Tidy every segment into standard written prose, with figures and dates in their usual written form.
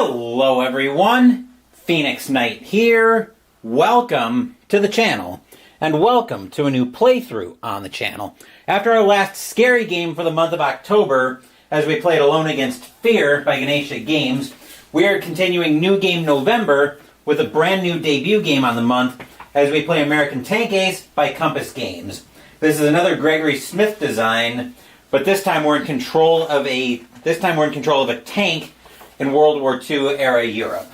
Hello everyone, Phoenix Knight here. Welcome to the channel, and welcome to a new playthrough on the channel. After our last scary game for the month of October, as we played Alone Against Fear by Ganesha Games, we are continuing New Game November with a brand new debut game on the month as we play American Tank Ace by Compass Games. This is another Gregory Smith design, but this time we're in control of a tank in World War II era Europe.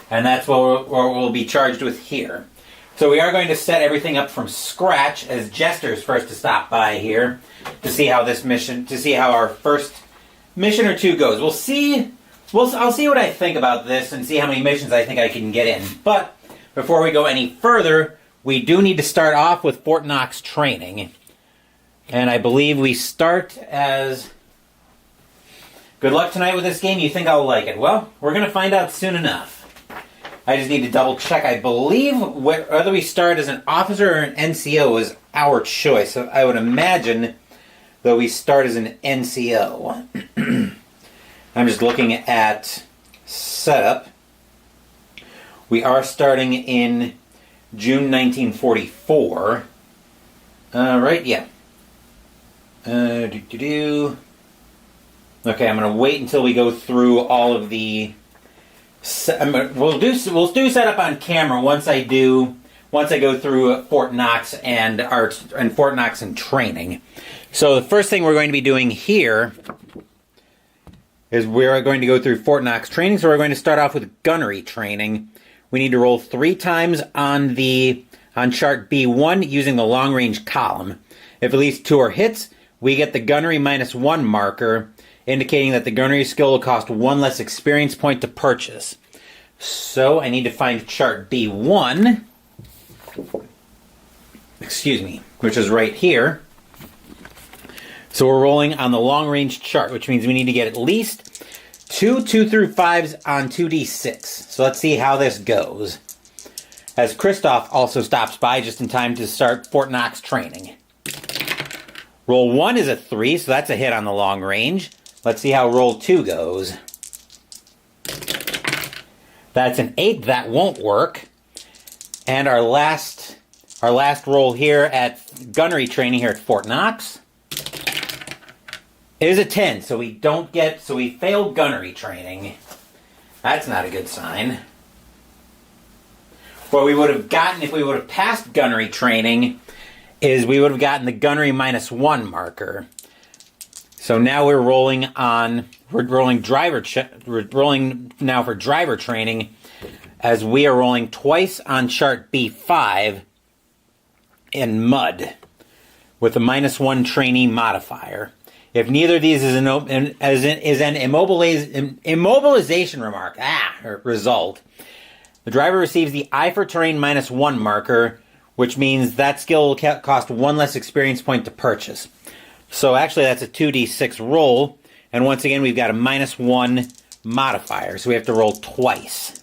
And that's what we'll be charged with here. So we are going to set everything up from scratch as Jester's first to stop by here to see how our first mission or two goes. I'll see what I think about this and see how many missions I think I can get in. But before we go any further, we do need to start off with Fort Knox training. And I believe we start as... Good luck tonight with this game. You think I'll like it? Well, we're going to find out soon enough. I just need to double check. I believe whether we start as an officer or an NCO is our choice. So I would imagine that we start as an NCO. I'm just looking at setup. We are starting in June 1944. Right, yeah. Okay, I'm going to wait until we go through all of the... We'll do setup on camera once I go through Fort Knox and Fort Knox and training. So the first thing we're going to be doing here is we're going to go through Fort Knox training. So we're going to start off with gunnery training. We need to roll 3 times on chart B1 using the long range column. If at least 2 are hits, we get the gunnery -1 marker, indicating that the gunnery skill will cost 1 less experience point to purchase. So I need to find chart B1, which is right here. So we're rolling on the long range chart, which means we need to get at least 2 through 5s on 2d6. So let's see how this goes. As Christoph also stops by just in time to start Fort Knox training. Roll 1 is a 3, so that's a hit on the long range. Let's see how roll 2 goes. That's an 8. That won't work. And our last roll here at gunnery training here at Fort Knox is a 10. So we failed gunnery training. That's not a good sign. What we would have gotten if we would have passed gunnery training is we would have gotten the gunnery -1 marker. So now we're rolling now for driver training, as we are rolling twice on chart B5 in mud with a -1 trainee modifier. If neither of these is an immobilization result, the driver receives the I for terrain -1 marker, which means that skill will cost 1 less experience point to purchase. So actually that's a 2d6 roll, and once again we've got a -1 modifier, so we have to roll twice.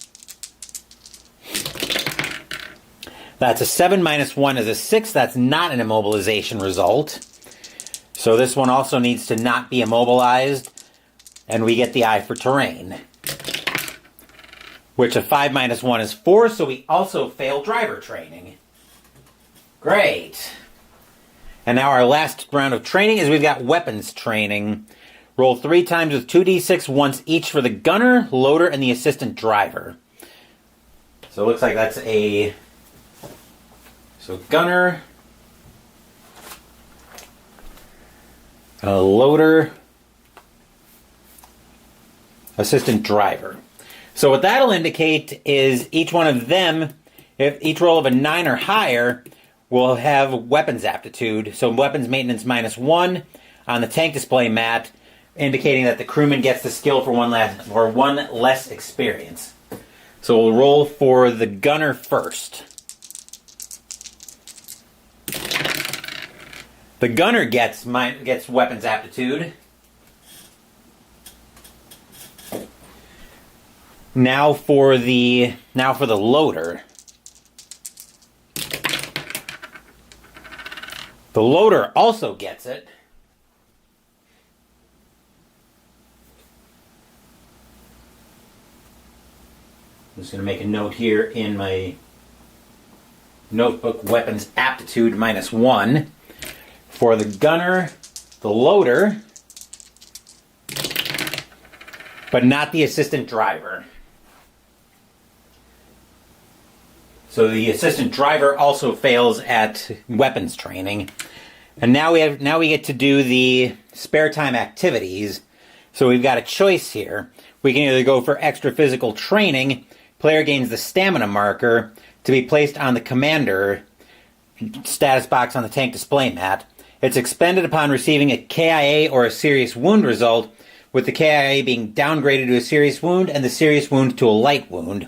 That's a 7 -1 is a 6, that's not an immobilization result. So this one also needs to not be immobilized, and we get the I for terrain. Which a 5 -1 is 4, so we also fail driver training. Great. And now our last round of training is we've got weapons training. Roll 3 times with 2d6, once each for the gunner, loader, and the assistant driver. So it looks like that's gunner, a loader, assistant driver. So what that'll indicate is each one of them, if each roll of a 9 or higher, will have weapons aptitude. So weapons maintenance -1 on the tank display mat, indicating that the crewman gets the skill for 1 less experience. So we'll roll for the gunner first. The gunner gets weapons aptitude. Now for the loader. The loader also gets it. I'm just going to make a note here in my notebook, weapons aptitude -1. For the gunner, the loader, but not the assistant driver. So the assistant driver also fails at weapons training. And now we get to do the spare time activities. So we've got a choice here. We can either go for extra physical training. Player gains the stamina marker to be placed on the commander status box on the tank display mat. It's expended upon receiving a KIA or a serious wound result, with the KIA being downgraded to a serious wound and the serious wound to a light wound.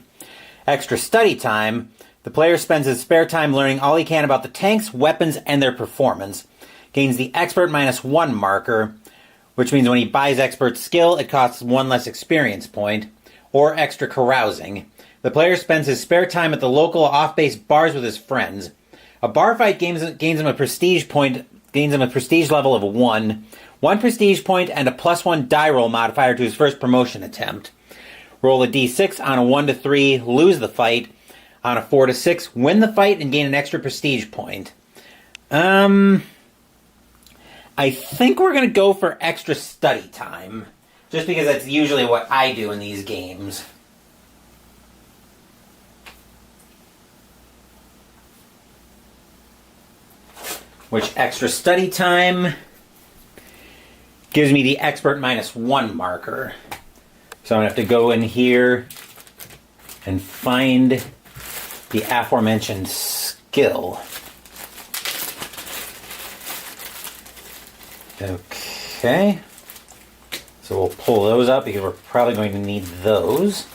Extra study time. The player spends his spare time learning all he can about the tanks, weapons, and their performance. Gains the expert -1 marker, which means when he buys expert skill, it costs 1 less experience point, or extra carousing. The player spends his spare time at the local off-base bars with his friends. A bar fight gains him a prestige level of 1, 1 prestige point, and a +1 die roll modifier to his first promotion attempt. Roll a d6 on a 1 to 3, lose the fight. On a 4 to 6, win the fight and gain an extra prestige point. I think we're going to go for extra study time, just because that's usually what I do in these games. Which extra study time gives me the expert -1 marker. So I'm going to have to go in here and find the aforementioned skill. Okay. So we'll pull those up because we're probably going to need those.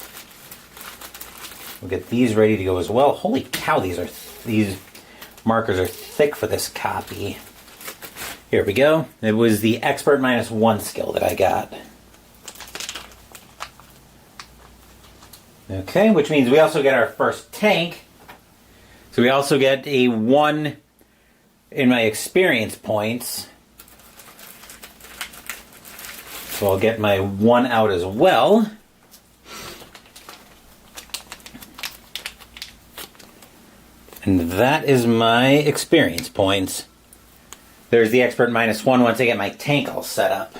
We'll get these ready to go as well. Holy cow, these markers are thick for this copy. Here we go. It was the expert -1 skill that I got. Okay, which means we also get our first tank. So we also get a 1 in my experience points. So I'll get my 1 out as well. And that is my experience points. There's the expert -1 once I get my tank all set up.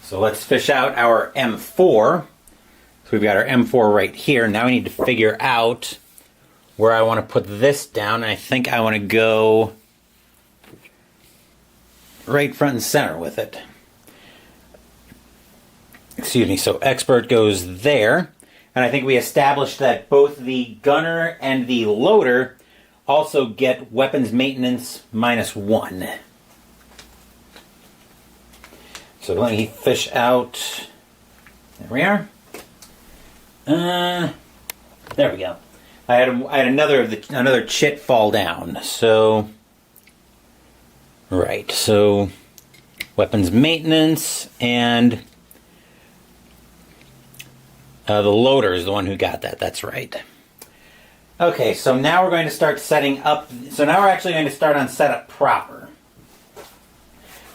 So let's fish out our M4. So we've got our M4 right here. Now we need to figure out where I want to put this down. And I think I want to go right front and center with it. Excuse me, so expert goes there. And I think we established that both the gunner and the loader also get weapons maintenance -1. So let me fish out. There we are. There we go. I had another chit fall down. So right. So weapons maintenance and the loader is the one who got that. That's right. Okay. So now we're going to start setting up. So now we're actually going to start on setup proper.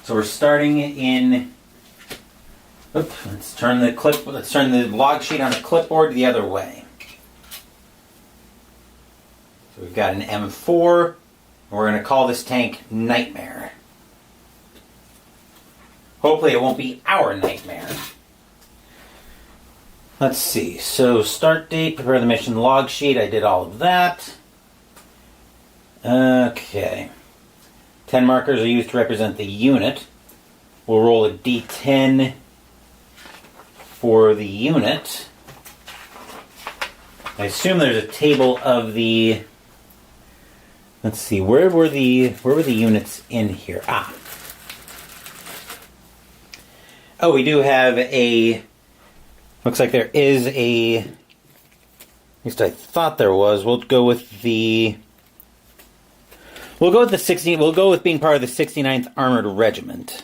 So we're starting in. Oops, let's turn the log sheet on the clipboard the other way. So we've got an M4, and we're going to call this tank Nightmare. Hopefully it won't be our nightmare. Let's see, so start date, prepare the mission log sheet, I did all of that. Okay. 10 markers are used to represent the unit. We'll roll a d10 for the unit. I assume there's a table of the. Let's see, where were the units in here? Ah. Oh, we do have a. Looks like there is a. At least I thought there was. We'll go with the. We'll go with the 16. We'll go with being part of the 69th Armored Regiment.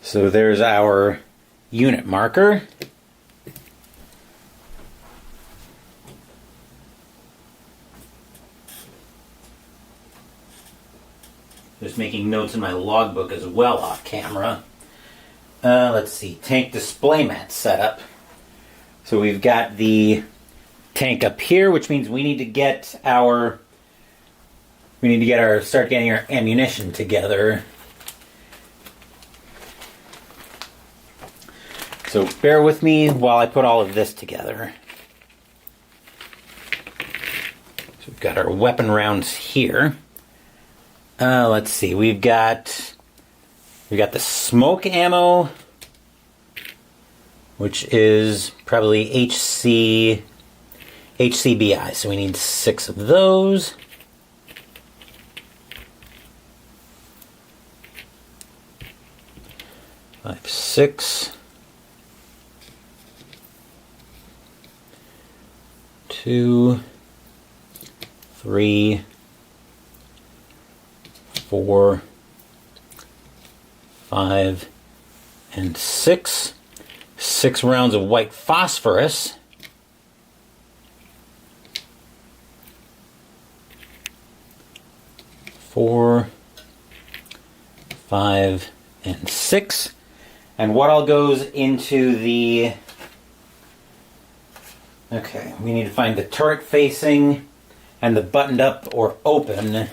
So there's our unit marker. Just making notes in my logbook as well off camera. Let's see, tank display mat setup. So we've got the tank up here, which means we need to get our start getting our ammunition together. So bear with me while I put all of this together. So we've got our weapon rounds here. Let's see, we've got the smoke ammo, which is probably HCBI, so we need 6 of those. Five, 6. 2, 3, 4, 5, and 6. 6 rounds of white phosphorus. Four, 5, and 6. And what all goes into the... Okay, we need to find the turret facing and the buttoned up or open.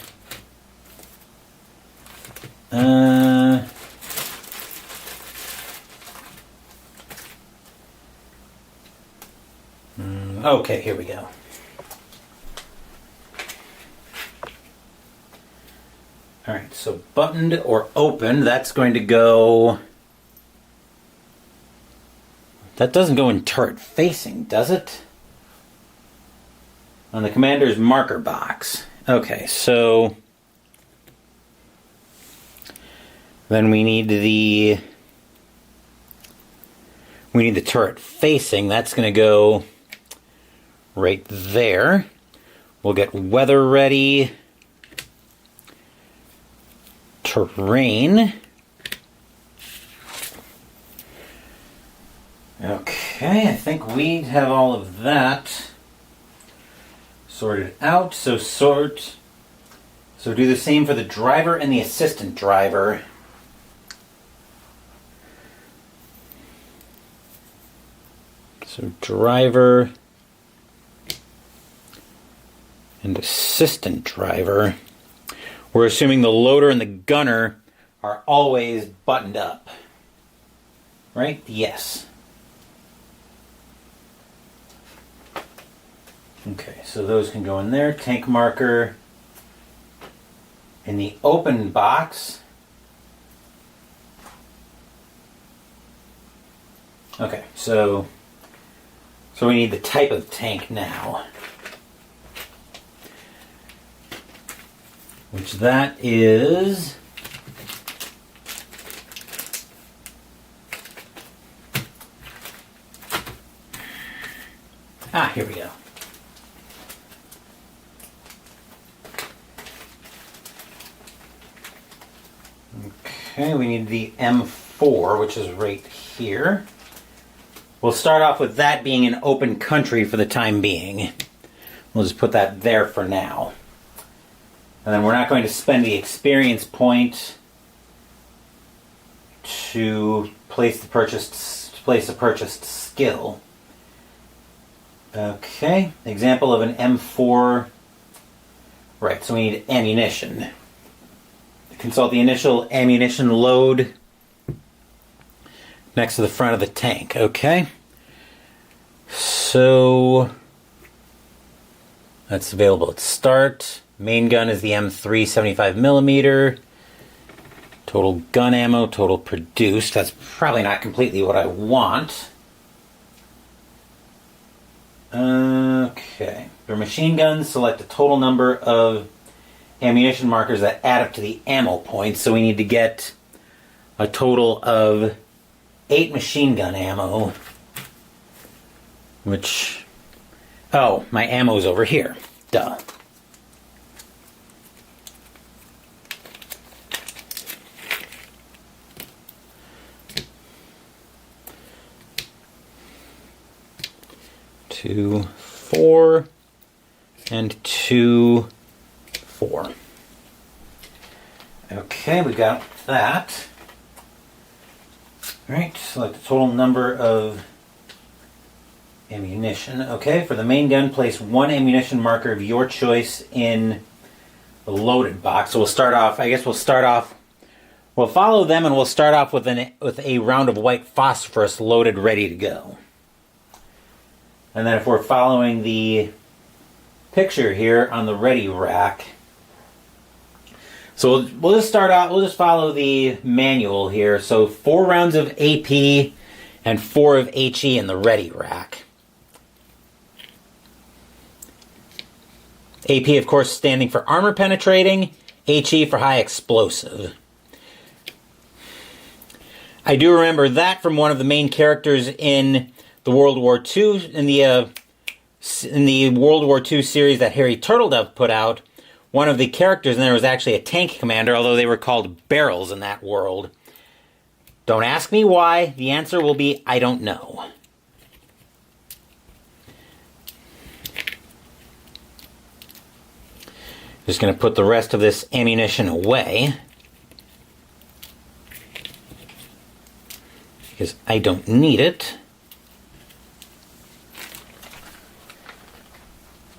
Okay, here we go. Alright, so buttoned or open, that's going to go... That doesn't go in turret facing, does it? On the commander's marker box. Okay, so... Then we need the turret facing. That's going to go right there. We'll get weather ready. Terrain. Okay, I think we have all of that sorted out. So do the same for the driver and the assistant driver. So driver and assistant driver. We're assuming the loader and the gunner are always buttoned up. Right? Yes. Okay, so those can go in there. Tank marker in the open box. Okay, so we need the type of tank now. Which that is... here we go. Okay, we need the M4, which is right here. We'll start off with that being an open country for the time being. We'll just put that there for now. And then we're not going to spend the experience point to place a purchased skill. Okay, example of an M4. Right, so we need ammunition. Consult the initial ammunition load next to the front of the tank. Okay, so that's available at start. Main gun is the M3 75mm. Total gun ammo, total produced. That's probably not completely what I want. Okay. For machine guns, select a total number of ammunition markers that add up to the ammo points. So we need to get a total of 8 machine gun ammo. Which... Oh, my ammo's over here. Duh. Two, 4, and 2, 4. Okay, we got that. Alright, select the total number of ammunition. Okay, for the main gun, place one ammunition marker of your choice in the loaded box. So we'll start off, we'll follow them and we'll start off with a round of white phosphorus loaded, ready to go. And then if we're following the picture here on the ready rack, so we'll just start out, we'll just follow the manual here. So 4 rounds of AP and 4 of HE in the ready rack. AP, of course, standing for armor penetrating, HE for high explosive. I do remember that from one of the main characters in the World War II, in the World War II series that Harry Turtledove put out. One of the characters in there was actually a tank commander, although they were called barrels in that world. Don't ask me why. The answer will be, I don't know. Just going to put the rest of this ammunition away, because I don't need it.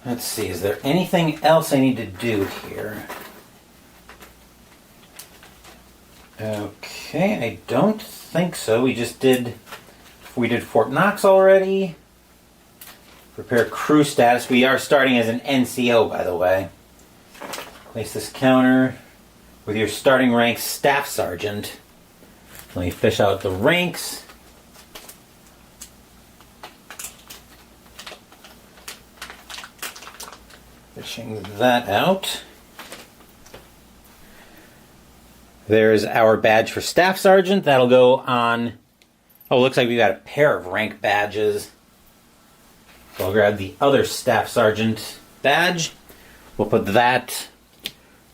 Let's see, is there anything else I need to do here? Okay, I don't think so. We did Fort Knox already. Prepare crew status. We are starting as an NCO, by the way. Place this counter with your starting rank, Staff Sergeant. Let me fish out the ranks. Fishing that out. There's our badge for Staff Sergeant. That'll go on. Oh, looks like we've got a pair of rank badges. So I'll grab the other Staff Sergeant badge. We'll put that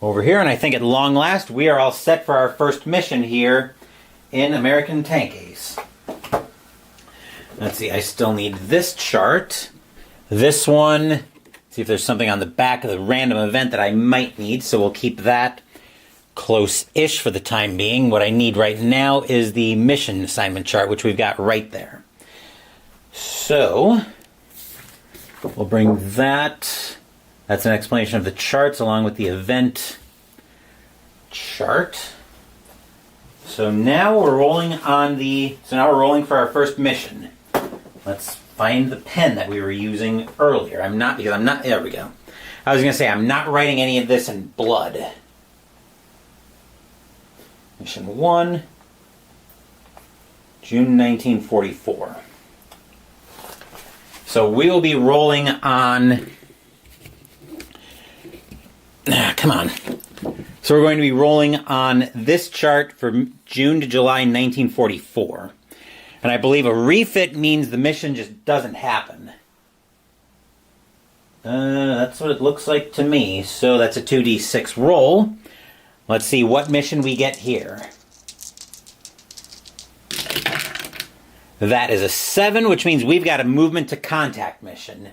over here, and I think at long last we are all set for our first mission here in American Tank Ace. Let's see, I still need this chart. This one, see if there's something on the back of the random event that I might need, so we'll keep that close-ish for the time being. What I need right now is the mission assignment chart, which we've got right there. So, we'll bring that. That's an explanation of the charts along with the event chart. So now we're rolling for our first mission. Let's find the pen that we were using earlier. There we go. I was going to say, I'm not writing any of this in blood. Mission 1, June 1944. So we will be rolling on... come on. So we're going to be rolling on this chart for June to July 1944. And I believe a refit means the mission just doesn't happen. That's what it looks like to me. So that's a 2d6 roll. Let's see what mission we get here. That is a 7, which means we've got a movement to contact mission.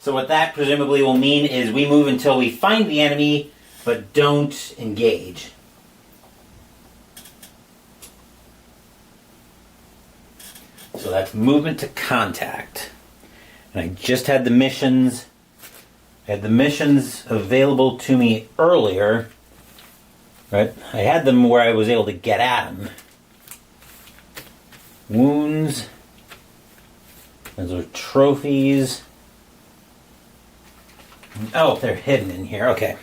So what that presumably will mean is we move until we find the enemy, but don't engage. So that's movement to contact. And I just had the missions. I had the missions available to me earlier. Right? I had them where I was able to get at them. Wounds. Those are trophies. Oh, they're hidden in here. Okay.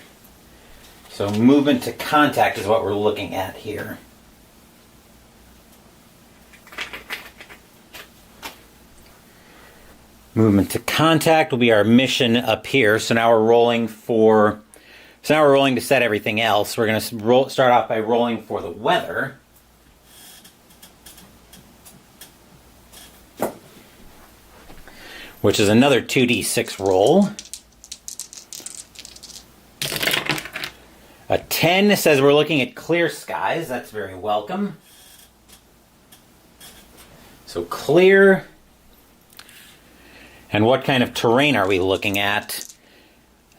So movement to contact is what we're looking at here. Movement to contact will be our mission up here. So now we're rolling to set everything else. We're going to start off by rolling for the weather. Which is another 2d6 roll. A 10 says we're looking at clear skies. That's very welcome. So clear. And what kind of terrain are we looking at?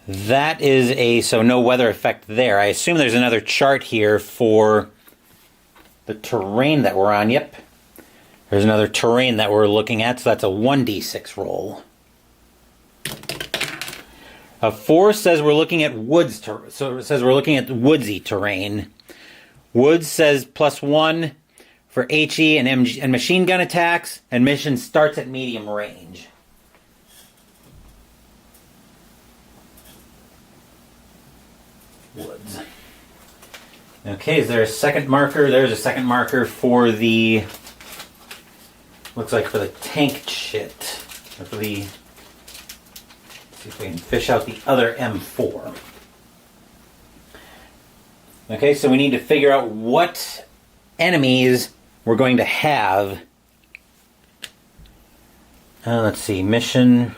That is so no weather effect there. I assume there's another chart here for the terrain that we're on. Yep. There's another terrain that we're looking at, so that's a 1d6 roll. A 4 says we're looking at woods, so it says we're looking at woodsy terrain. Woods says +1 for HE and machine gun attacks, and mission starts at medium range. Woods. Okay, is there a second marker? There's a second marker for the... Looks like for the tank shit. Or for the... Let's see if we can fish out the other M4. Okay, so we need to figure out what enemies we're going to have. Let's see, mission...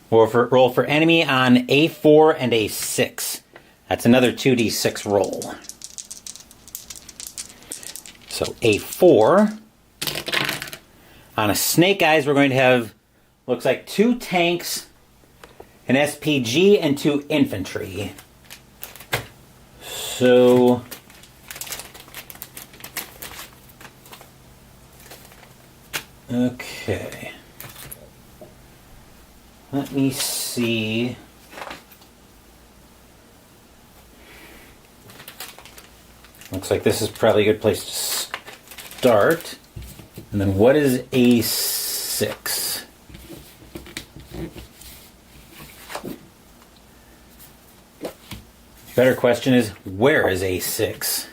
Roll for enemy on A4 and A6. That's another 2d6 roll. So A4. On a Snake Eyes, we're going to have, looks like 2 tanks, an SPG, and 2 infantry. So... Okay. Let me see... Looks like this is probably a good place to start. And then what is A6? Better question is, where is A6?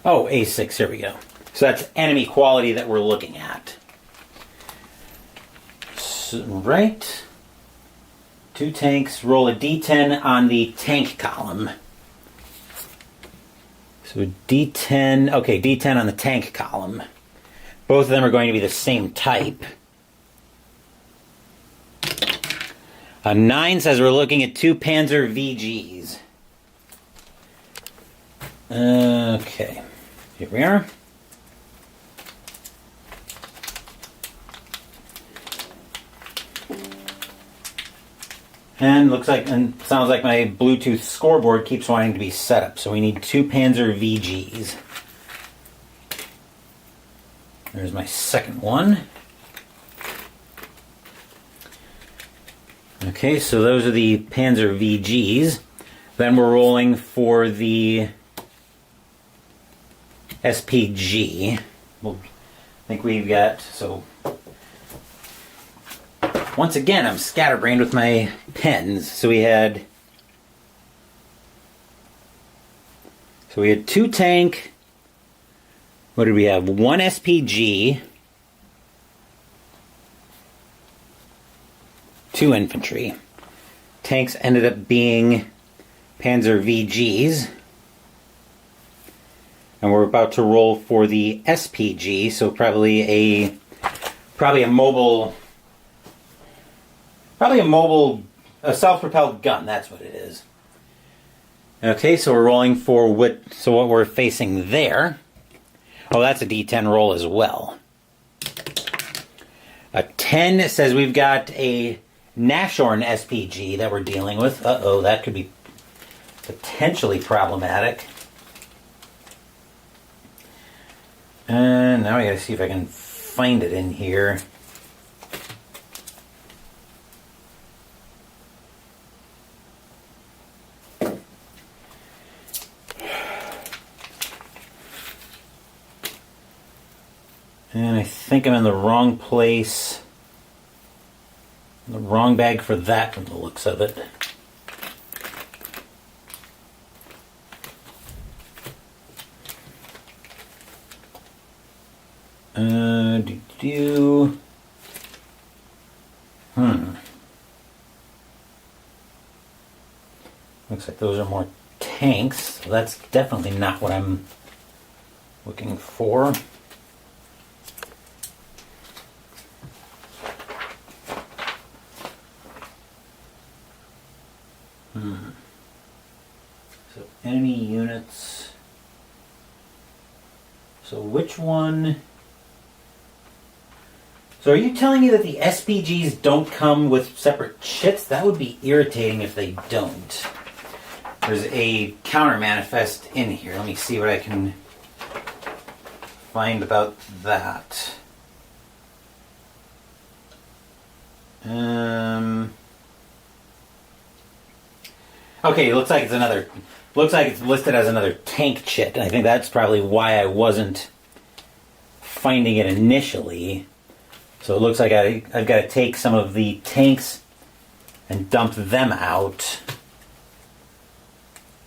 Oh, A6, here we go. So that's enemy quality that we're looking at. So, right. 2 tanks, roll a d10 on the tank column. So d10, okay, d10 on the tank column. Both of them are going to be the same type. A 9 says we're looking at 2 Panzer VGs. Okay, here we are. And looks like, and sounds like my Bluetooth scoreboard keeps wanting to be set up. So we need 2 Panzer VGs. There's my second one. Okay, so those are the Panzer VGs. Then we're rolling for the SPG. Well, I think we've got, so... Once again, I'm scatterbrained with my pens. So we had 2 tank. What did we have? 1 SPG. 2 infantry. Tanks ended up being Panzer VGs. And we're about to roll for the SPG, so probably a mobile... a self-propelled gun, that's what it is. Okay, so we're rolling for what we're facing there. Oh, that's a D10 roll as well. A 10 says we've got a Nashorn SPG that we're dealing with. Uh-oh, that could be potentially problematic. And now I gotta see if I can find it in here. And I think I'm in the wrong place. The wrong bag for that from the looks of it. Looks like those are more tanks. So that's definitely not what I'm looking for. So enemy units. So which one? So are you telling me that the SPGs don't come with separate chits? That would be irritating if they don't. There's a counter manifest in here. Let me see what I can find about that. Okay, looks like it's listed as another tank chit. I think that's probably why I wasn't finding it initially. So it looks like I've got to take some of the tanks and dump them out.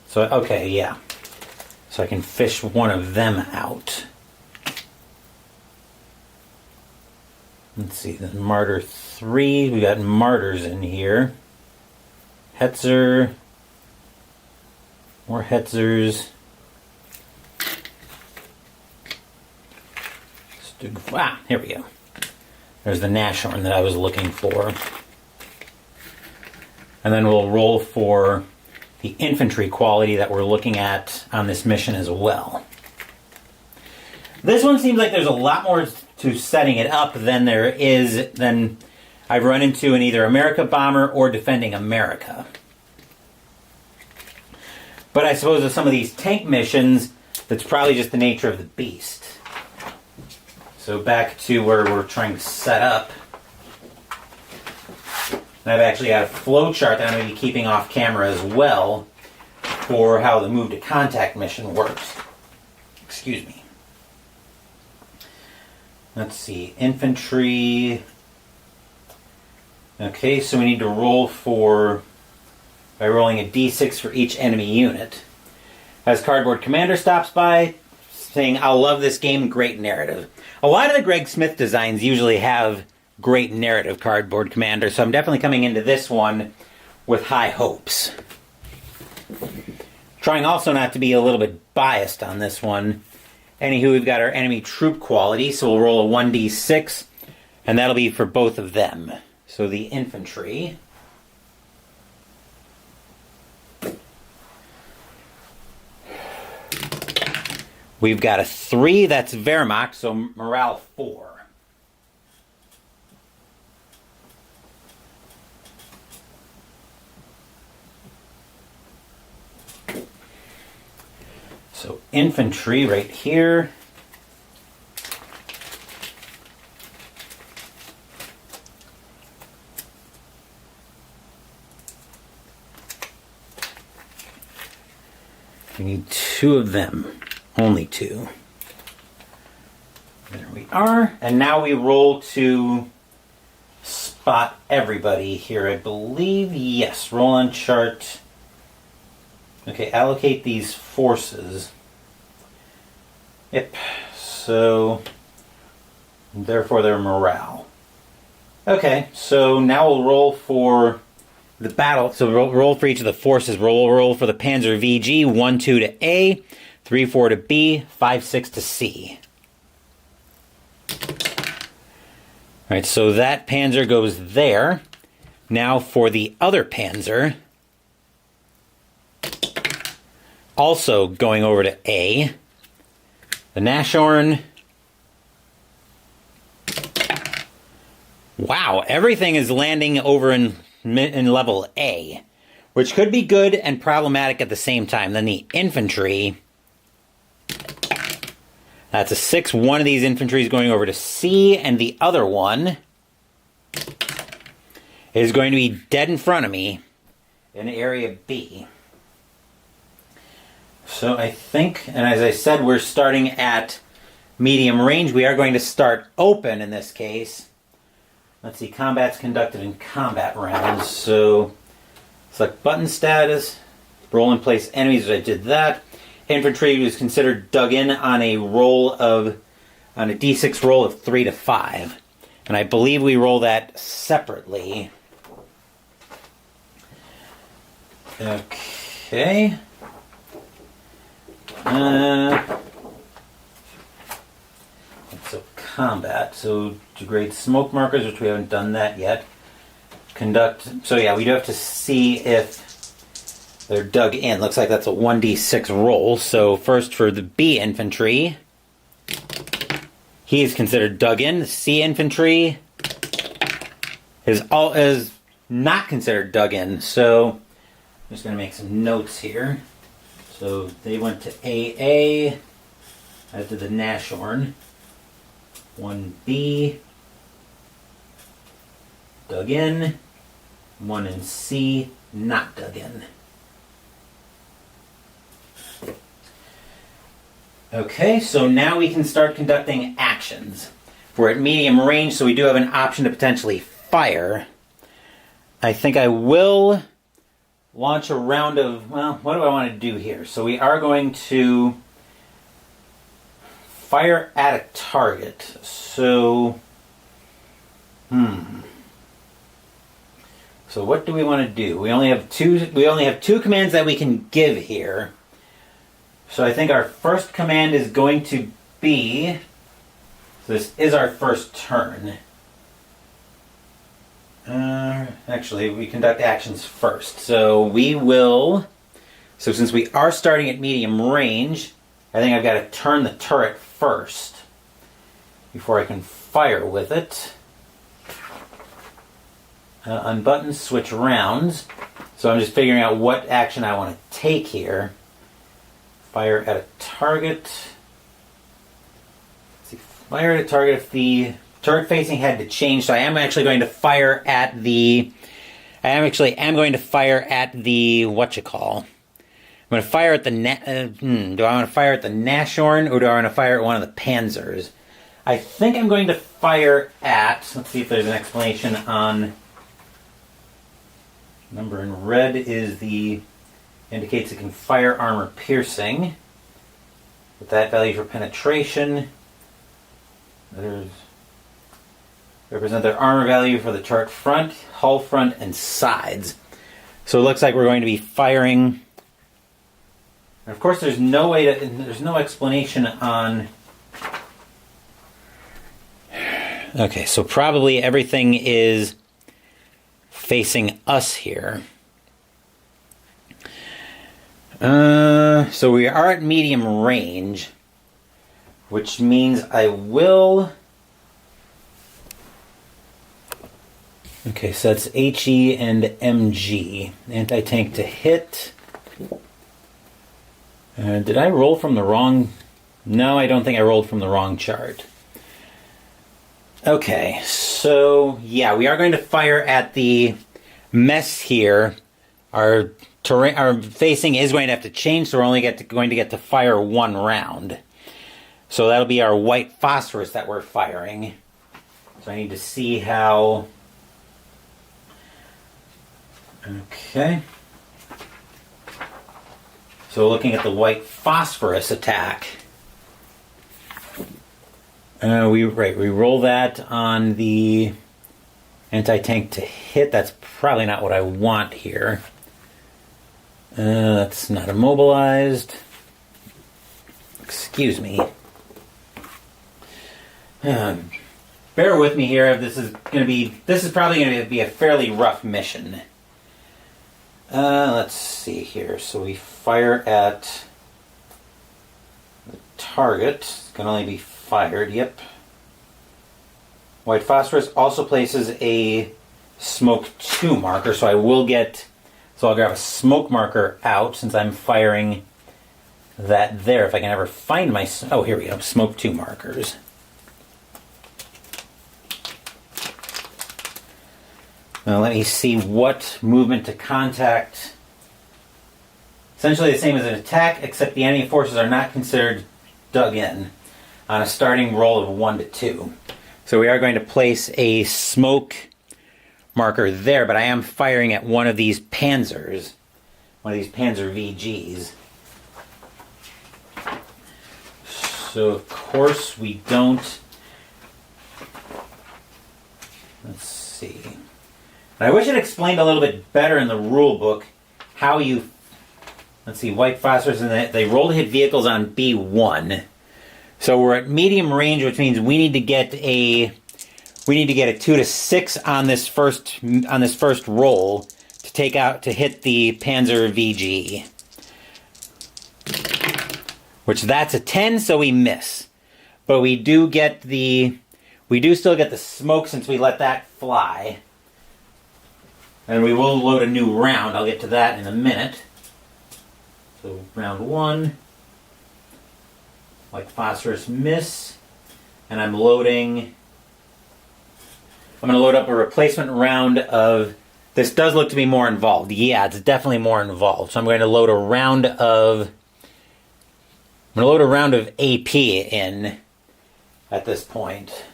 So, okay, yeah. So I can fish one of them out. Let's see, the Martyr 3. We got Martyrs in here. Hetzer. More Hetzers. Here we go. There's the Nashorn that I was looking for. And then we'll roll for the infantry quality that we're looking at on this mission as well. This one seems like there's a lot more to setting it up than I've run into in either America Bomber or Defending America. But I suppose with some of these tank missions, that's probably just the nature of the beast. So back to where we're trying to set up. And I've actually got a flow chart that I'm going to be keeping off camera as well for how the move to contact mission works. Excuse me. Let's see, infantry. Okay, so we need to roll by rolling a d6 for each enemy unit. As Cardboard Commander stops by, saying, "I'll love this game, great narrative." A lot of the Greg Smith designs usually have great narrative, Cardboard Commander, so I'm definitely coming into this one with high hopes. Trying also not to be a little bit biased on this one. Anywho, we've got our enemy troop quality, so we'll roll a 1d6, and that'll be for both of them. So the infantry. We've got a 3, that's Wehrmacht, so morale 4. So infantry right here. We need 2 of them. Only 2. There we are. And now we roll to spot everybody here, I believe. Yes, roll on chart. Okay, allocate these forces. Yep. So, therefore their morale. Okay, so now we'll roll for the battle. So roll for each of the forces. Roll for the Panzer VG, 1-2 to A. 3-4 to B, 5-6 to C. Alright, so that Panzer goes there. Now for the other Panzer. Also going over to A. The Nashorn. Wow, everything is landing over in level A, which could be good and problematic at the same time. Then the infantry. That's a 6. One of these infantry is going over to C, and the other one is going to be dead in front of me in area B. So I think, and as I said, we're starting at medium range. We are going to start open in this case. Let's see, combat's conducted in combat rounds. So select button status, roll in place enemies. I did that. Infantry was considered dug in on a d6 roll of 3 to 5. And I believe we roll that separately. Okay. So combat. So degrade smoke markers, which we haven't done that yet. Conduct. So yeah, we do have to see if they're dug in. Looks like that's a 1d6 roll. So first for the B infantry. He is considered dug in. The C infantry is not considered dug in. So I'm just going to make some notes here. So they went to AA, as did the Nashorn. 1B, dug in. 1 and C, not dug in. Okay, so now we can start conducting actions. We're at medium range, so we do have an option to potentially fire. I think I will launch a round of, well, what do I want to do here? So we are going to fire at a target. So, So what do we want to do? We only have two commands that we can give here. So I think our first command is going to be, so this is our first turn. Actually, we conduct actions first. So since we are starting at medium range, I think I've got to turn the turret first before I can fire with it. Unbutton, switch rounds. So I'm just figuring out what action I want to take here. Fire at a target. Let's see, fire at a target if the turret facing had to change. So I am actually going to fire at the. I'm going to fire at the I'm going to fire at the. Do I want to fire at the Nashorn or do I want to fire at one of the Panzers? I think I'm going to fire at. Let's see if there's an explanation on. Number in red is indicates it can fire armor piercing. With that value for penetration. Letters represent their armor value for the turret front, hull front, and sides. So it looks like we're going to be firing. And of course, there's no explanation on. Okay, so probably everything is facing us here. So we are at medium range, which means I will. Okay, so that's HE and MG. Anti-tank to hit. Did I roll from the wrong? No, I don't think I rolled from the wrong chart. Okay, so yeah, we are going to fire at the mess here. Our facing is going to have to change, so we're only going to get to fire one round. So that'll be our white phosphorus that we're firing. So I need to see how. Okay. So looking at the white phosphorus attack. We roll that on the anti-tank to hit. That's probably not what I want here. That's not immobilized. Excuse me. Bear with me here. This is probably going to be a fairly rough mission. Let's see here. So we fire at the target. It can only be fired. Yep. White phosphorus also places a smoke 2 marker, so I'll grab a smoke marker out since I'm firing that there. If I can ever find my... Oh, here we go. Smoke 2 markers. Now let me see what movement to contact. Essentially the same as an attack, except the enemy forces are not considered dug in on a starting roll of 1 to 2. So we are going to place a smoke marker there, but I am firing at one of these Panzers. One of these Panzer VGs. So of course we don't. Let's see. And I wish it explained a little bit better in the rule book how you. Let's see, white phosphorus, and they roll to hit vehicles on B1. So we're at medium range, which means we need to get a 2 to 6 on this first roll to hit the Panzer VG. Which that's a 10, so we miss. But we do still get the smoke since we let that fly. And we will load a new round. I'll get to that in a minute. So round 1, like phosphorus miss, and I'm going to load up a replacement round of, this does look to be more involved. Yeah, it's definitely more involved. So I'm going to load a round of AP in at this point.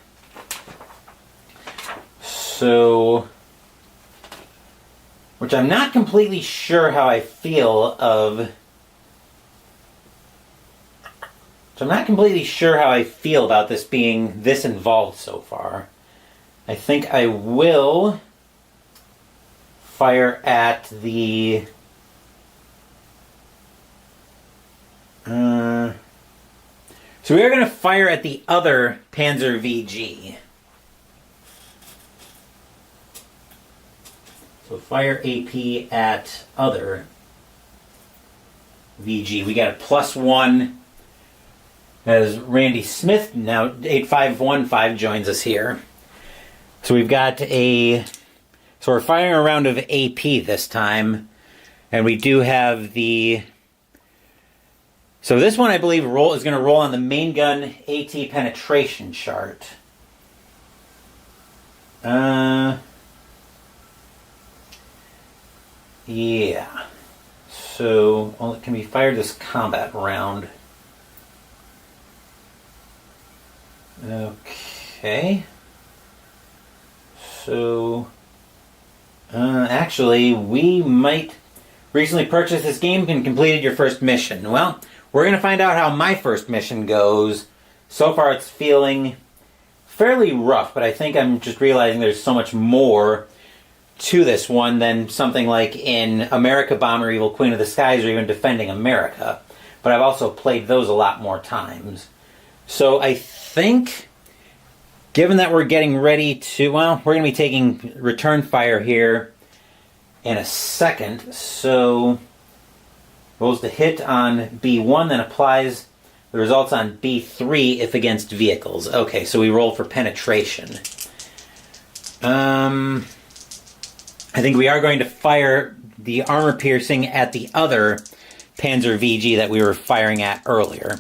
So, which I'm not completely sure how I feel about this being this involved so far. I think I will fire at the so we are going to fire at the other Panzer VG. So fire AP at other VG. We got a +1 as Randy Smith, now 8515, joins us here. So we've got so we're firing a round of AP this time, and we do have so this one I believe is going to roll on the main gun AT penetration chart. Yeah. So, well, it can be fired this combat round. Okay. So, actually, we might recently purchased this game and completed your first mission. Well, we're going to find out how my first mission goes. So far, it's feeling fairly rough, but I think I'm just realizing there's so much more to this one than something like in America Bomber Evil Queen of the Skies or even Defending America. But I've also played those a lot more times. So I think, given that we're getting ready to, well, we're going to be taking return fire here in a second. So rolls the hit on B1, then applies the results on B3 if against vehicles. Okay, so we roll for penetration. I think we are going to fire the armor piercing at the other Panzer VG that we were firing at earlier.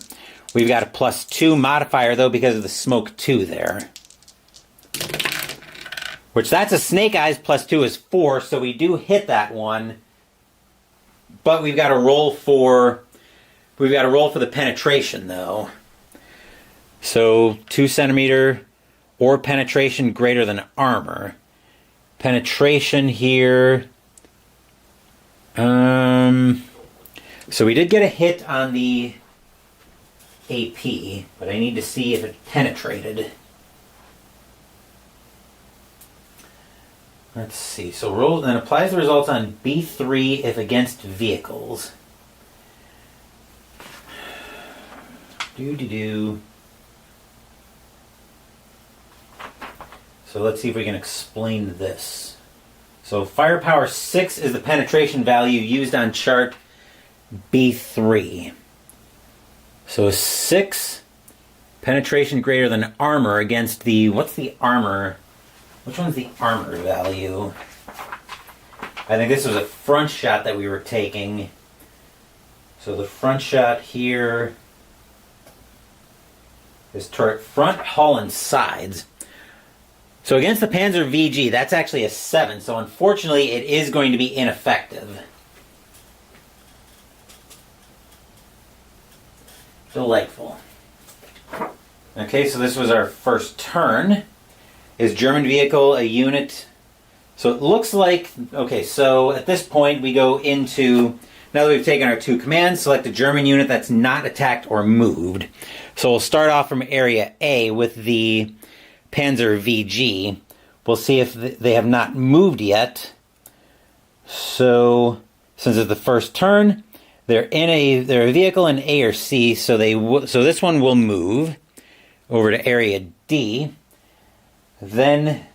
We've got a +2 modifier, though, because of the smoke 2 there. Which, that's a Snake Eyes, +2 is 4, so we do hit that one. But we've got to roll for the penetration, though. So 2 centimeter or penetration greater than armor. Penetration here. So we did get a hit on the AP, but I need to see if it penetrated. Let's see. So rolls and applies the results on B3 if against vehicles. So let's see if we can explain this. So firepower 6 is the penetration value used on chart B3. So 6 penetration greater than armor against the, what's the armor? Which one's the armor value? I think this was a front shot that we were taking. So the front shot here is turret front, hull, and sides. So against the Panzer VG, that's actually a 7. So unfortunately, it is going to be ineffective. Delightful. Okay, so this was our first turn. Is German vehicle a unit? So it looks like, okay, so at this point we go into, now that we've taken our 2 commands, select a German unit that's not attacked or moved. So we'll start off from area A with the Panzer VG. We'll see if they have not moved yet. So, since it's the first turn, they're a vehicle in A or C, so so this one will move over to area D. Then,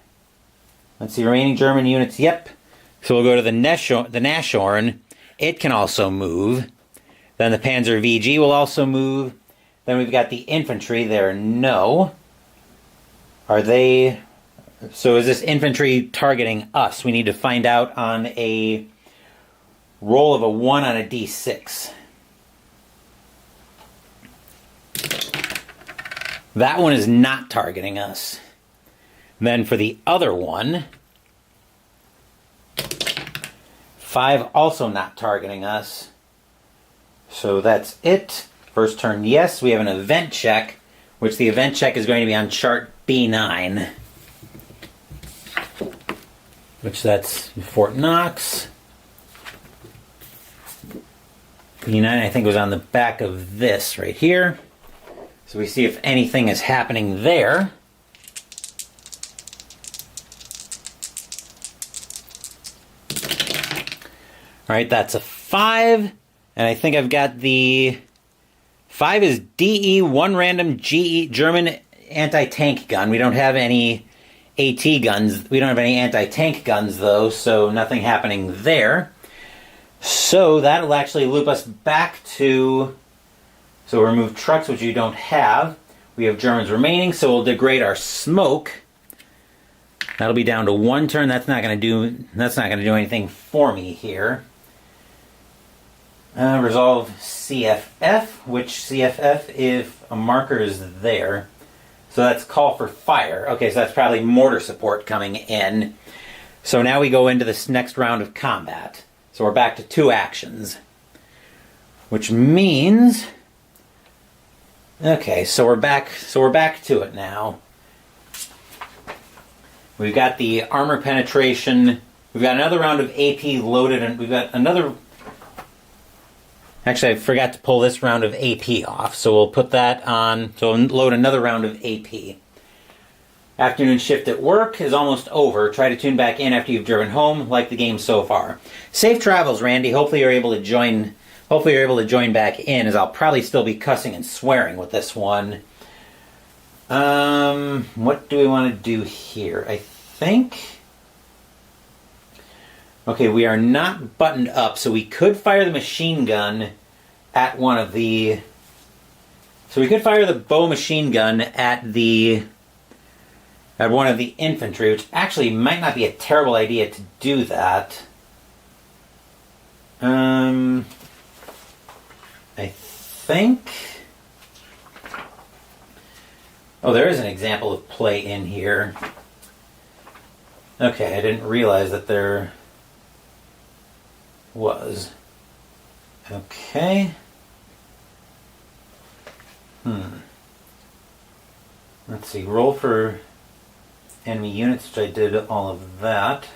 let's see, remaining German units, yep. So we'll go to the Nashorn. It can also move. Then the Panzer VG will also move. Then we've got the infantry there, no. Are they So is this infantry targeting us? We need to find out on a roll of a 1 on a d6. That one is not targeting us. Then for the other one, 5 also not targeting us. So that's it. First turn, yes. We have an event check, which the event check is going to be on chart B9. Which that's Fort Knox. B9, I think, was on the back of this right here. So we see if anything is happening there. All right, that's a 5. And I think I've got the 5 is DE, 1 random GE, German anti-tank gun. We don't have any AT guns. We don't have any anti-tank guns, though, so nothing happening there. So that'll actually loop us back to... So we'll remove trucks, which you don't have. We have Germans remaining, so we'll degrade our smoke. That'll be down to 1 turn. That's not going to do anything for me here. Resolve CFF, which CFF if a marker is there. So that's call for fire. Okay, so that's probably mortar support coming in. So now we go into this next round of combat. So we're back to 2 actions. Which means... Okay, so we're back to it now. We've got the armor penetration. We've got another round of AP loaded, and we've got another... Actually, I forgot to pull this round of AP off, so we'll put that on. So we'll load another round of AP. Afternoon shift at work is almost over. Try to tune back in after you've driven home. Like the game so far. Safe travels, Randy. Hopefully you're able to join. Hopefully you're able to join back in, as I'll probably still be cussing and swearing with this one. What do we want to do here? I think... Okay, we are not buttoned up, so we could fire the machine gun at one of the... So we could fire the bow machine gun at one of the infantry, which actually might not be a terrible idea to do that. I think... Oh, there is an example of play in here. Okay, I didn't realize that there was. Okay. Let's see, roll for enemy units, which I did all of that.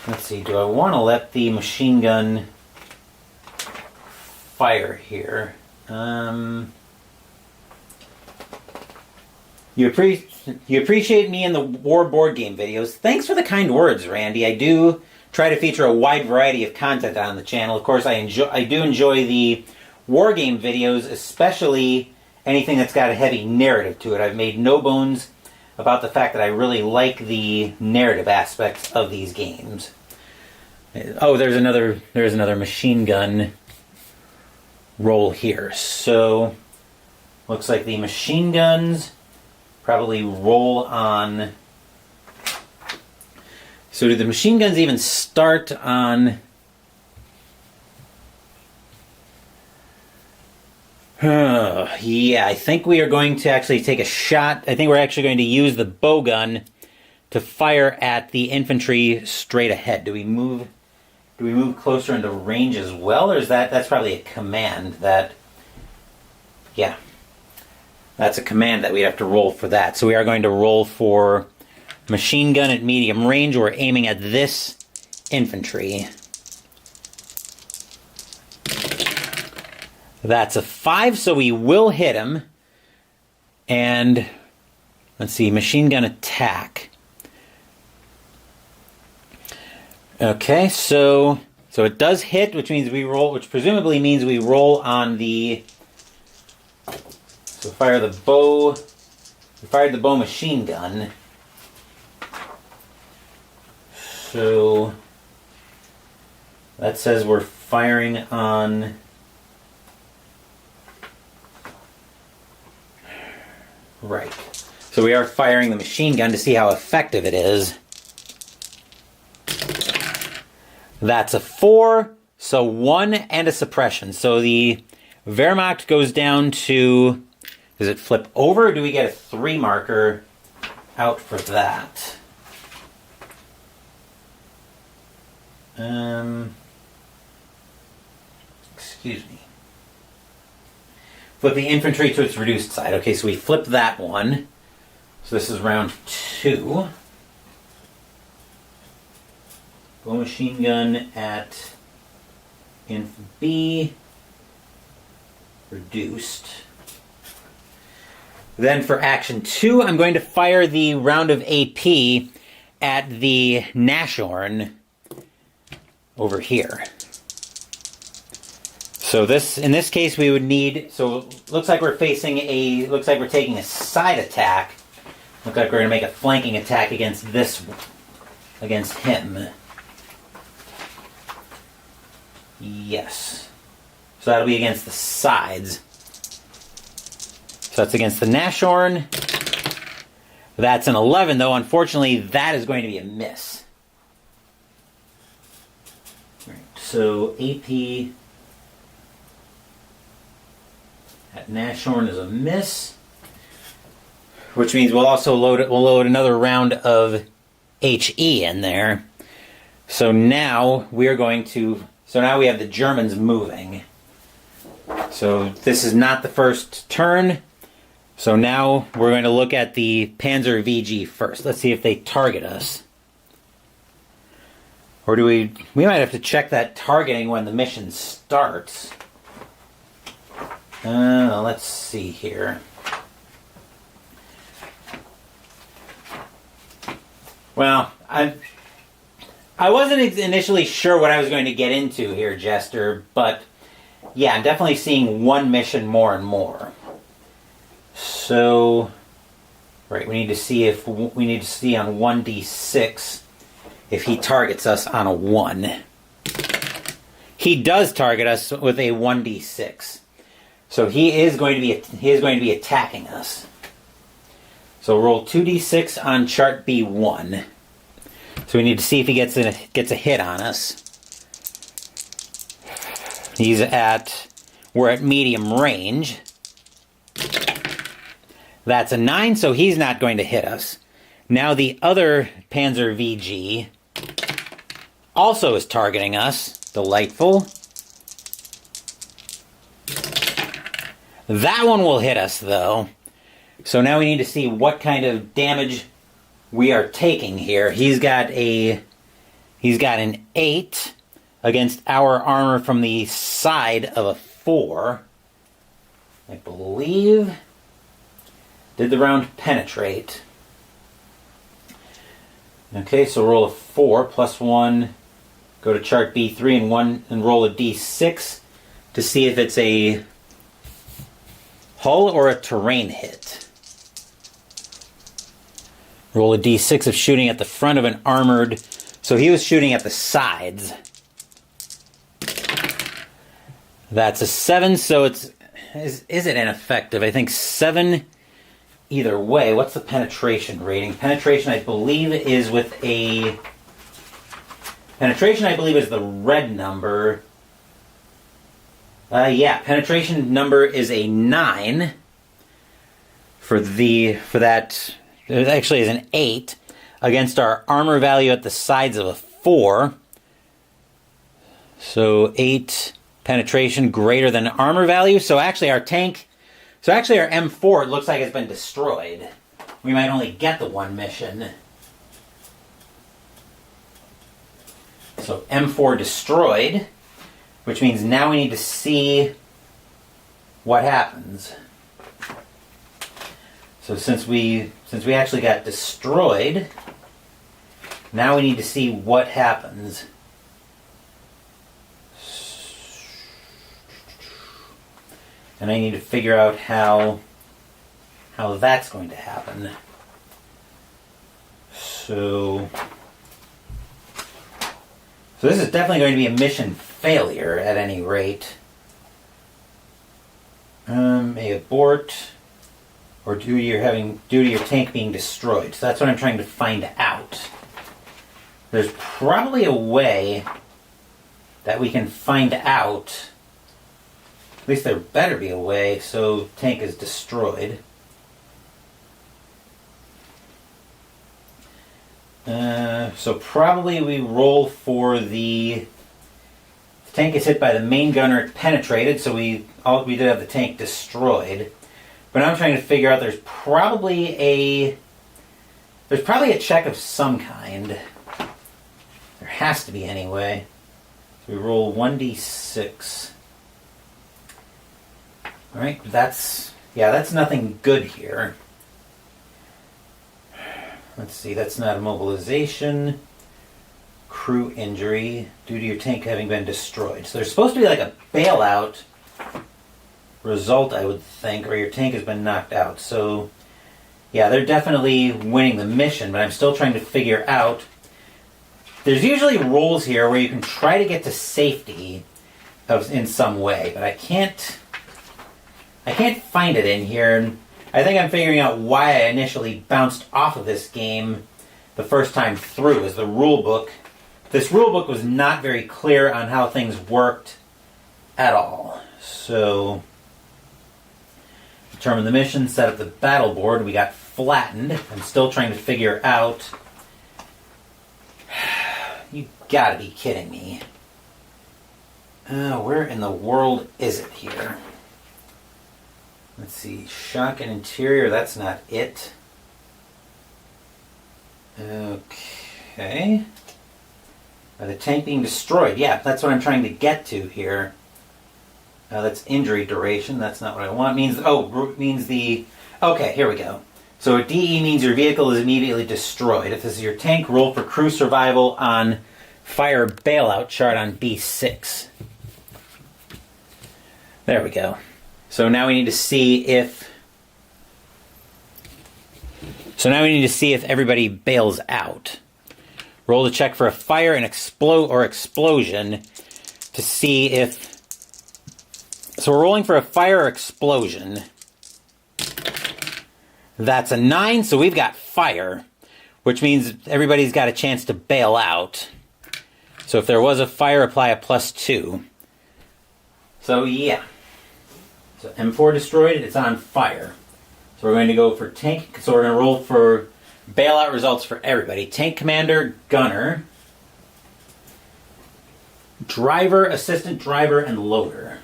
Let's see, do I want to let the machine gun fire here? You appreciate me in the war board game videos. Thanks for the kind words, Randy. I do try to feature a wide variety of content on the channel. Of course, I do enjoy the war game videos, especially anything that's got a heavy narrative to it. I've made no bones about the fact that I really like the narrative aspects of these games. Oh, there's another machine gun roll here. So, looks like the machine guns probably roll on... So do the machine guns even start on... Yeah, I think we are going to actually take a shot. I think we're actually going to use the bow gun to fire at the infantry straight ahead. Do we move closer into range as well, or is that's probably a command that... Yeah. That's a command that we'd have to roll for that. So we are going to roll for machine gun at medium range. We're aiming at this infantry. That's a 5, so we will hit him. And let's see, machine gun attack. Okay, so it does hit, which means we roll, which presumably means we roll on the... So fire the bow. We fired the bow machine gun. So that says we're firing on... Right. So we are firing the machine gun to see how effective it is. That's a 4, so 1 and a suppression. So the Wehrmacht goes down to... Does it flip over, or do we get a 3 marker out for that? Excuse me. Flip the infantry to its reduced side. Okay, so we flip that one. So this is round 2. Go machine gun at Inf B. Reduced. Then for action 2, I'm going to fire the round of AP at the Nashorn over here. So in this case we would need, so looks like we're taking a side attack. Looks like we're going to make a flanking attack against him. Yes. So that'll be against the sides. So that's against the Nashorn. That's an 11, though. Unfortunately, that is going to be a miss. Right. So AP at Nashorn is a miss, which means we'll also load another round of HE in there. So now we are going to. So now we have the Germans moving. So this is not the first turn. So now we're going to look at the Panzer VG first. Let's see if they target us. Or do we might have to check that targeting when the mission starts. Let's see here. Well, I wasn't initially sure what I was going to get into here, Jester, but yeah, I'm definitely seeing one mission more and more. So, right, we need to see on 1d6 if he targets us on a 1. He does target us with a 1d6. So he is going to be attacking us. So roll 2d6 on chart B1. So we need to see if he gets a hit on us. We're at medium range. That's a 9, so he's not going to hit us. Now the other Panzer VG also is targeting us. Delightful. That one will hit us, though. So now we need to see what kind of damage we are taking here. He's got an 8 against our armor from the side of a 4. I believe. Did the round penetrate? Okay, so roll a 4 plus 1. Go to chart B3 and roll a D6 to see if it's a hull or a terrain hit. Roll a D6 of shooting at the front of an armored. So he was shooting at the sides. That's a 7, so is it ineffective? I think 7 either way. What's the penetration rating? Penetration, I believe, is the red number. Penetration number is a 9 for that. It actually is an 8 against our armor value at the sides of a 4. So 8 penetration greater than armor value. So actually our M4, it looks like it's been destroyed. We might only get the one mission. So M4 destroyed, which means now we need to see what happens. So since we actually got destroyed, now we need to see what happens. And I need to figure out how that's going to happen. So this is definitely going to be a mission failure at any rate. May abort. or due to your tank being destroyed. So that's what I'm trying to find out. There's probably a way that we can find out. At least there better be a way so tank is destroyed. So probably we roll for the tank is hit by the main gunner, it penetrated, so we did have the tank destroyed. But now I'm trying to figure out there's probably a check of some kind. There has to be anyway. So we roll 1d6. Alright, that's nothing good here. Let's see, that's not a mobilization. Crew injury due to your tank having been destroyed. So there's supposed to be like a bailout result, I would think, or your tank has been knocked out. So, yeah, they're definitely winning the mission, but I'm still trying to figure out. There's usually rules here where you can try to get to safety in some way, but I can't find it in here. And I think I'm figuring out why I initially bounced off of this game the first time through, is the rule book. This rule book was not very clear on how things worked at all. So, determine the mission, set up the battle board. We got flattened. I'm still trying to figure out. You gotta be kidding me. Where in the world is it here? Let's see. Shock and interior, that's not it. Okay. The tank being destroyed. Yeah, that's what I'm trying to get to here. That's injury duration. That's not what I want. Means the... Okay, here we go. So a DE means your vehicle is immediately destroyed. If this is your tank, roll for crew survival on fire bailout chart on B6. There we go. So now we need to see if... everybody bails out. Roll to check for a fire and explosion to see if... So we're rolling for a fire or explosion. That's a 9, so we've got fire, which means everybody's got a chance to bail out. So if there was a fire, apply a +2. So yeah. So M4 destroyed, it's on fire. So we're going to go for tank, so we're going to roll for bailout results for everybody. Tank commander, gunner, driver, assistant driver, and loader.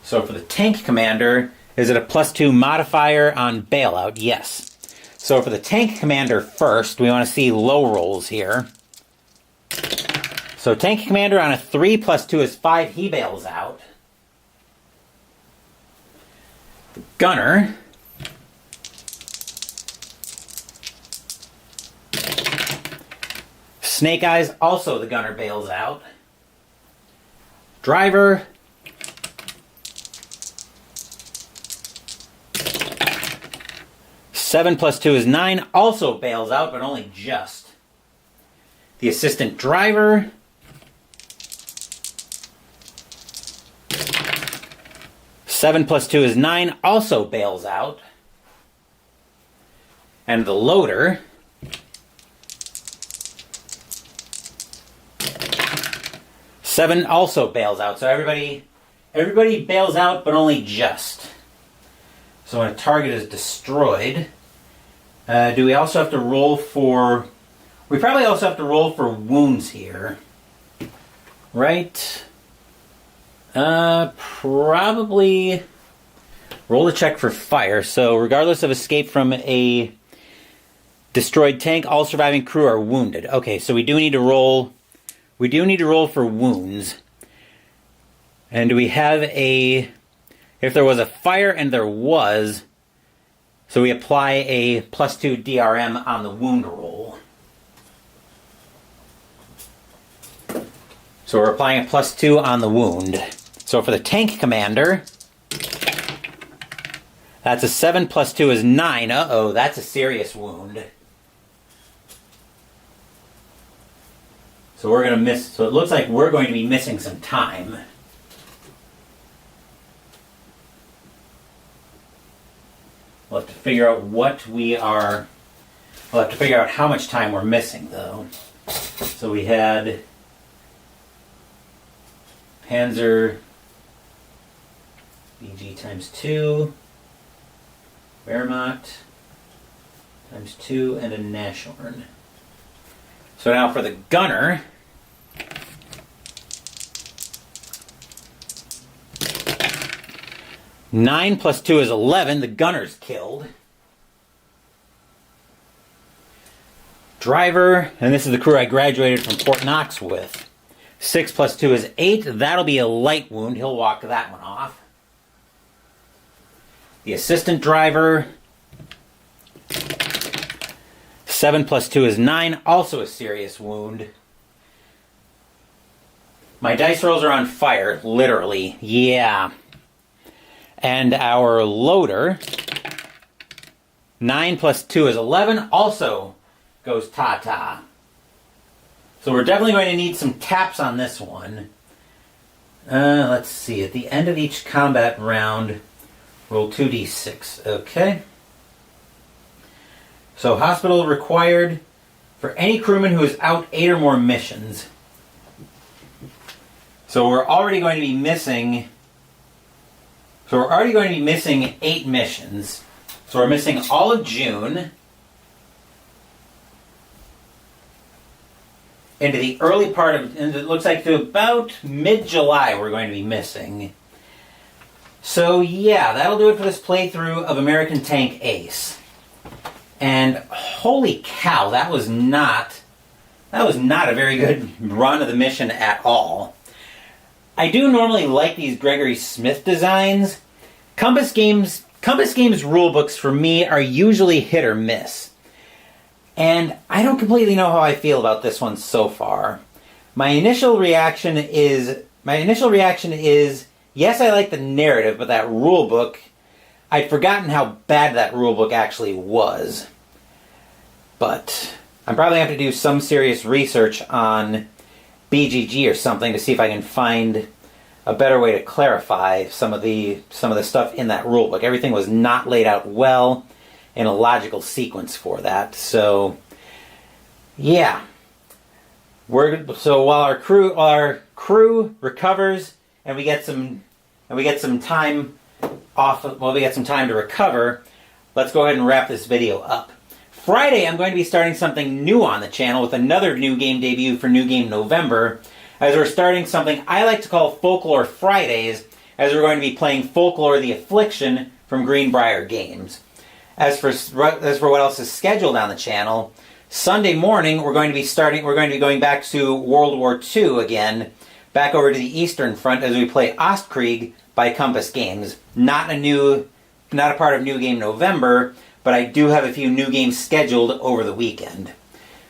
So for the tank commander, is it a +2 modifier on bailout? Yes. So for the tank commander first, we want to see low rolls here. So tank commander on a 3 +2 is 5, he bails out. Gunner. Snake Eyes, also the gunner bails out. Driver. Seven +2 is 9, also bails out, but only just. The assistant driver. Seven +2 is 9, also bails out. And the loader. Seven also bails out. So everybody bails out, but only just. So when a target is destroyed, do we also have to roll for... We probably also have to roll for wounds here. Right? Probably roll a check for fire. So regardless of escape from a destroyed tank, all surviving crew are wounded. Okay, so we do need to roll for wounds. And do we have a... If there was a fire, and there was, so we apply a +2 DRM on the wound roll. So we're applying a +2 on the wound. So for the tank commander, that's a 7 +2 is 9. Uh-oh, that's a serious wound. So we're going to miss, so it looks like we're going to be missing some time. We'll have to figure out what we are... We'll have to figure out how much time we're missing, though. So we had Panzer BG times 2, Wehrmacht times 2, and a Nashorn. So now for the gunner, nine plus 2 is 11. The gunner's killed. Driver, and this is the crew I graduated from Fort Knox with. 6 plus 2 is 8. That'll be a light wound. He'll walk that one off. The assistant driver, 7 plus 2 is 9. Also a serious wound. My dice rolls are on fire, literally. Yeah. And our loader, 9 plus 2 is 11. Also goes ta-ta. So we're definitely going to need some taps on this one. Let's see. At the end of each combat round, roll 2d6. Okay. So hospital required for any crewman who is out 8 or more missions. So we're already going to be missing... So we're already going to be missing 8 missions. So we're missing all of June. Into the early part of, and it looks like to about mid-July we're going to be missing. So yeah, that'll do it for this playthrough of American Tank Ace. And holy cow, that was not a very good run of the mission at all. I do normally like these Gregory Smith designs. Compass Games rulebooks for me are usually hit or miss. And I don't completely know how I feel about this one so far. My initial reaction is, yes, I like the narrative, but that rulebook, I'd forgotten how bad that rulebook actually was. But I'm probably going to have to do some serious research on BGG or something to see if I can find a better way to clarify some of the stuff in that rulebook. Everything was not laid out well in a logical sequence for that. So yeah, while our crew recovers and we get some time off, well, we get some time to recover, let's go ahead and wrap this video up. Friday, I'm going to be starting something new on the channel with another new game debut for New Game November, as we're starting something I like to call Folklore Fridays, as we're going to be playing Folklore: The Affliction from Greenbrier Games. As for what else is scheduled on the channel, Sunday morning we're going to be going back to World War II again, back over to the Eastern Front as we play Ostkrieg by Compass Games. Not a part of New Game November, but I do have a few new games scheduled over the weekend.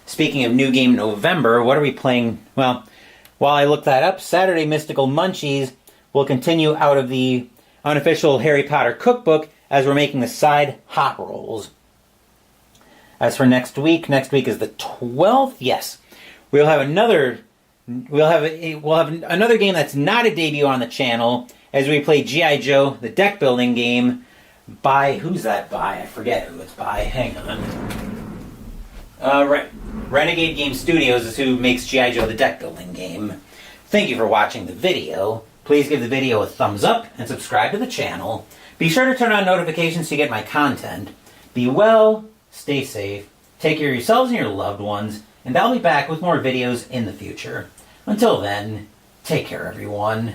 Speaking of New Game November, what are we playing? Well, while I look that up, Saturday Mystical Munchies will continue out of the unofficial Harry Potter cookbook as we're making the side hot rolls. As for next week is the 12th. Yes, we'll have another game that's not a debut on the channel as we play G.I. Joe, the deck building game by, who's that by? I forget who it's by. Hang on. Right. Renegade Game Studios is who makes G.I. Joe, the deck building game. Thank you for watching the video. Please give the video a thumbs up and subscribe to the channel. Be sure to turn on notifications to get my content. Be well, stay safe, take care of yourselves and your loved ones, and I'll be back with more videos in the future. Until then, take care everyone.